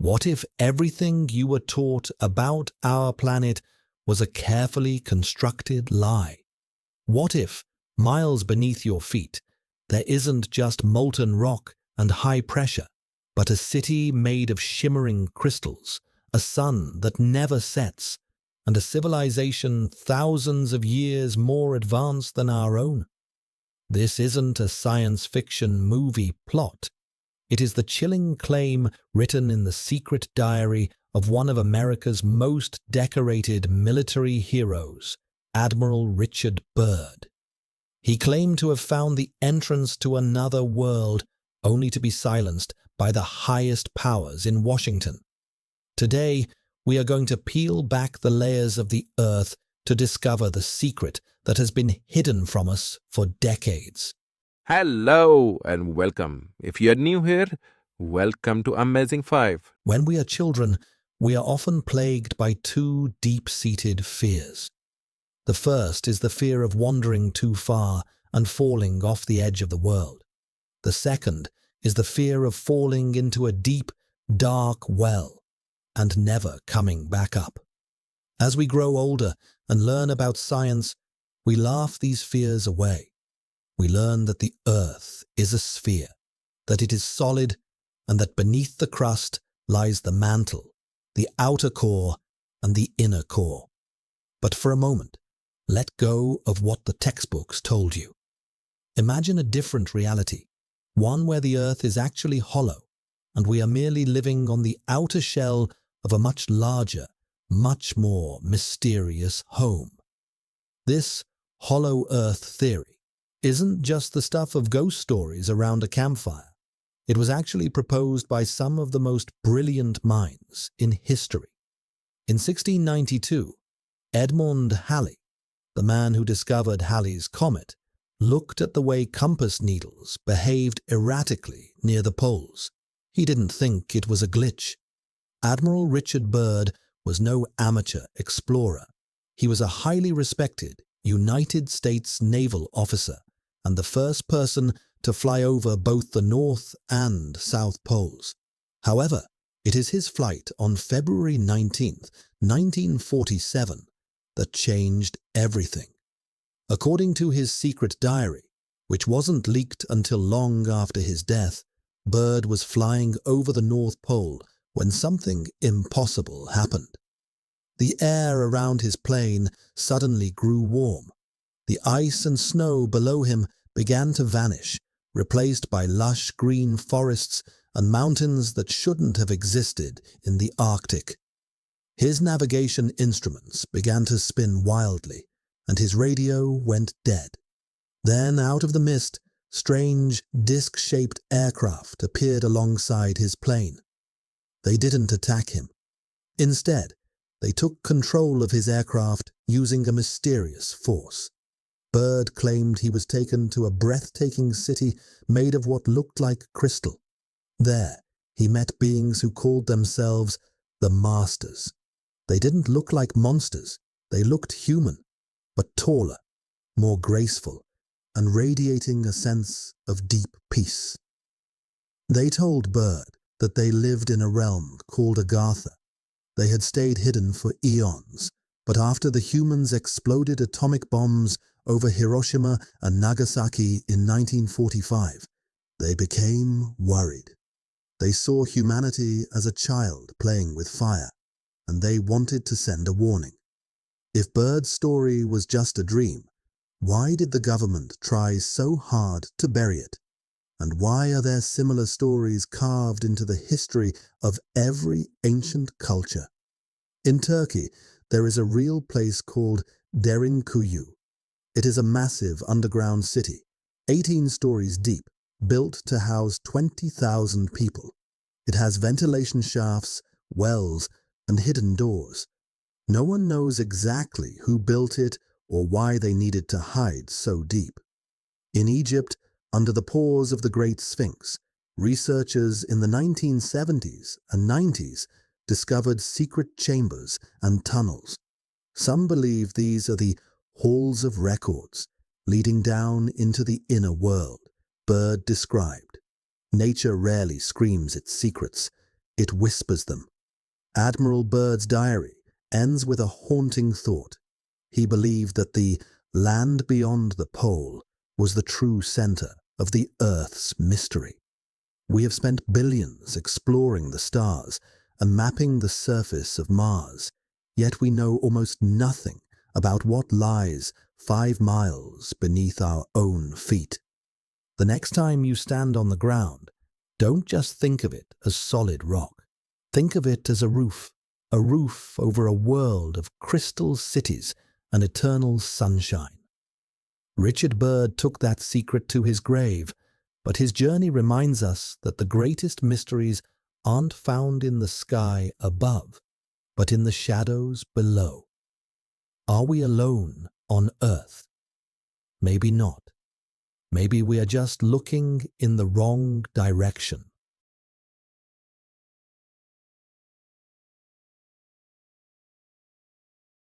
What if everything you were taught about our planet was a carefully constructed lie? What if, miles beneath your feet, there isn't just molten rock and high pressure, but a city made of shimmering crystals, a sun that never sets, and a civilization thousands of years more advanced than our own? This isn't a science fiction movie plot. It is the chilling claim written in the secret diary of one of America's most decorated military heroes, Admiral Richard Byrd. He claimed to have found the entrance to another world, only to be silenced by the highest powers in Washington. Today, we are going to peel back the layers of the Earth to discover the secret that has been hidden from us for decades. Hello and welcome. If you're new here, welcome to Amazing 5. When we are children, we are often plagued by two deep-seated fears. The first is the fear of wandering too far and falling off the edge of the world. The second is the fear of falling into a deep, dark well and never coming back up. As we grow older and learn about science, we laugh these fears away. We learn that the Earth is a sphere, that it is solid, and that beneath the crust lies the mantle, the outer core, and the inner core. But for a moment, let go of what the textbooks told you. Imagine a different reality, one where the Earth is actually hollow, and we are merely living on the outer shell of a much larger, much more mysterious home. This hollow Earth theory isn't just the stuff of ghost stories around a campfire. It was actually proposed by some of the most brilliant minds in history. In 1692, Edmund Halley, the man who discovered Halley's Comet, looked at the way compass needles behaved erratically near the poles. He didn't think it was a glitch. Admiral Richard Byrd was no amateur explorer. He was a highly respected United States naval officer and the first person to fly over both the North and South Poles. However, it is his flight on February 19, 1947, that changed everything. According to his secret diary, which wasn't leaked until long after his death, Byrd was flying over the North Pole when something impossible happened. The air around his plane suddenly grew warm. The ice and snow below him began to vanish, replaced by lush green forests and mountains that shouldn't have existed in the Arctic. His navigation instruments began to spin wildly, and his radio went dead. Then, out of the mist, strange, disc-shaped aircraft appeared alongside his plane. They didn't attack him. Instead, they took control of his aircraft using a mysterious force. Byrd claimed he was taken to a breathtaking city made of what looked like crystal. There, he met beings who called themselves the Masters. They didn't look like monsters. They looked human, but taller, more graceful, and radiating a sense of deep peace. They told Byrd that they lived in a realm called Agartha. They had stayed hidden for eons, but after the humans exploded atomic bombs over Hiroshima and Nagasaki in 1945, they became worried. They saw humanity as a child playing with fire, and they wanted to send a warning. If Byrd's story was just a dream, why did the government try so hard to bury it? And why are there similar stories carved into the history of every ancient culture? In Turkey, there is a real place called Derinkuyu. It is a massive underground city, 18 stories deep, built to house 20,000 people. It has ventilation shafts, wells, and hidden doors. No one knows exactly who built it or why they needed to hide so deep. In Egypt, under the paws of the Great Sphinx, researchers in the 1970s and 90s discovered secret chambers and tunnels. Some believe these are the halls of records, leading down into the inner world Byrd described. Nature rarely screams its secrets. It whispers them. Admiral Byrd's diary ends with a haunting thought. He believed that the land beyond the pole was the true center of the Earth's mystery. We have spent billions exploring the stars and mapping the surface of Mars, yet we know almost nothing about what lies 5 miles beneath our own feet. The next time you stand on the ground, don't just think of it as solid rock. Think of it as a roof over a world of crystal cities and eternal sunshine. Richard Byrd took that secret to his grave, but his journey reminds us that the greatest mysteries aren't found in the sky above, but in the shadows below. Are we alone on Earth? Maybe not. Maybe we are just looking in the wrong direction.